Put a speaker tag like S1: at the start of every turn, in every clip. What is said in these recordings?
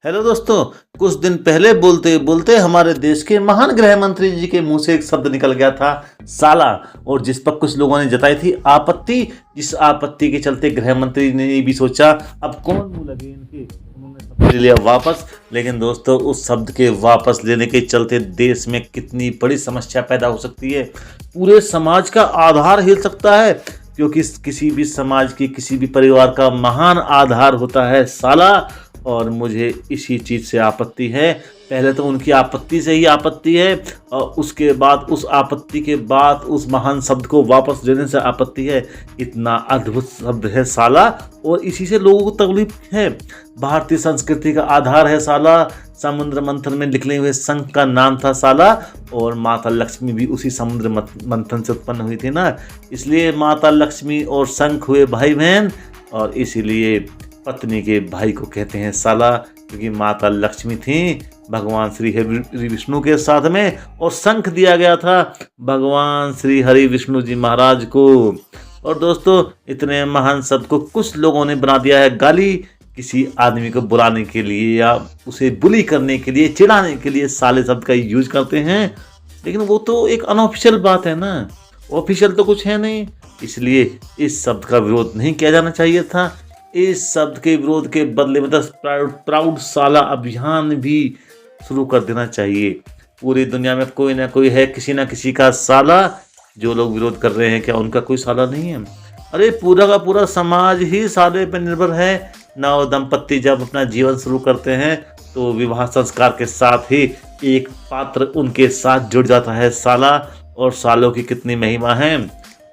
S1: Hello दोस्तों। कुछ दिन पहले बोलते बोलते हमारे देश के महान गृह मंत्री जी के मुंह से एक शब्द निकल गया था, साला। और जिस पर कुछ लोगों ने जताई थी आपत्ति, जिस आपत्ति के चलते गृह मंत्री ने ये भी सोचा अब कौन मुंह लगे इनके, उन्होंने शब्द ले लिया वापस। लेकिन दोस्तों, उस शब्द के वापस लेने के चलते देश में कितनी बड़ी समस्या पैदा हो सकती है, पूरे समाज का आधार हिल सकता है। क्योंकि किसी भी समाज की, किसी भी परिवार का महान आधार होता है साला। और मुझे इसी चीज़ से आपत्ति है। पहले तो उनकी आपत्ति से ही आपत्ति है, और उसके बाद उस आपत्ति के बाद उस महान शब्द को वापस लेने से आपत्ति है। इतना अद्भुत शब्द है साला, और इसी से लोगों को तकलीफ है। भारतीय संस्कृति का आधार है साला। समुद्र मंथन में निकले हुए शंख का नाम था साला, और माता लक्ष्मी भी उसी समुद्र मंथन से उत्पन्न हुई थी ना। इसलिए माता लक्ष्मी और शंख हुए भाई बहन, और इसीलिए पत्नी के भाई को कहते हैं साला। क्योंकि माता लक्ष्मी थी भगवान श्री हरि विष्णु के साथ में, और शंख दिया गया था भगवान श्री हरि विष्णु जी महाराज को। और दोस्तों, इतने महान शब्द को कुछ लोगों ने बना दिया है गाली, किसी आदमी को बुलाने के लिए या उसे बुली करने के लिए, चिढ़ाने के लिए साले शब्द का यूज करते हैं। लेकिन वो तो एक अनऑफिशियल बात है ना, ऑफिशियल तो कुछ है नहीं। इसलिए इस शब्द का विरोध नहीं किया जाना चाहिए था। इस शब्द के विरोध के बदले में प्राउड साला अभियान भी शुरू कर देना चाहिए। पूरी दुनिया में कोई ना कोई है, किसी ना किसी का साला। जो लोग विरोध कर रहे हैं, क्या उनका कोई साला नहीं है? अरे पूरा का पूरा समाज ही साले पर निर्भर है। नव दंपत्ति जब अपना जीवन शुरू करते हैं तो विवाह संस्कार के साथ ही एक पात्र उनके साथ जुड़ जाता है साला। और सालों की कितनी महिमा है।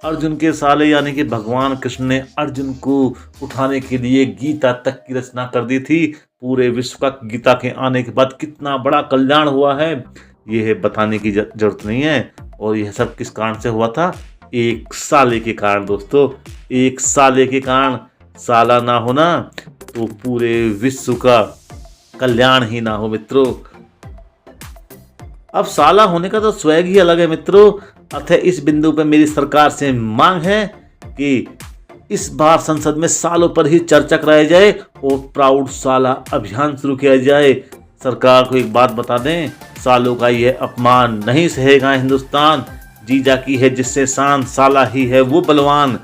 S1: अर्जुन के साले यानी कि भगवान कृष्ण ने अर्जुन को उठाने के लिए गीता तक की रचना कर दी थी। पूरे विश्व का गीता के आने के बाद कितना बड़ा कल्याण हुआ है, यह बताने की जरूरत नहीं है। और यह सब किस कारण से हुआ था? एक साले के कारण दोस्तों, एक साले के कारण। साला ना होना तो पूरे विश्व का कल्याण ही ना हो मित्रों। अब साला होने का तो स्वैग ही अलग है मित्रों। अतः इस बिंदु पर मेरी सरकार से मांग है कि इस बार संसद में सालों पर ही चर्चा कराई जाए और प्राउड साला अभियान शुरू किया जाए। सरकार को एक बात बता दें, सालों का यह अपमान नहीं सहेगा हिंदुस्तान। जीजा की है जिससे शान, साला ही है वो बलवान।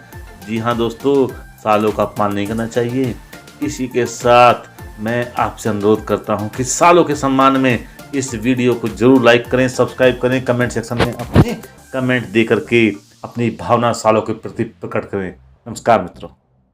S1: जी हाँ दोस्तों, सालों का अपमान नहीं करना चाहिए। इसी के साथ मैं आपसे अनुरोध करता हूँ कि सालों के सम्मान में इस वीडियो को जरूर लाइक करें, सब्सक्राइब करें, कमेंट सेक्शन में अपने कमेंट दे करके अपनी भावना सालों के प्रति प्रकट करें। नमस्कार मित्रों।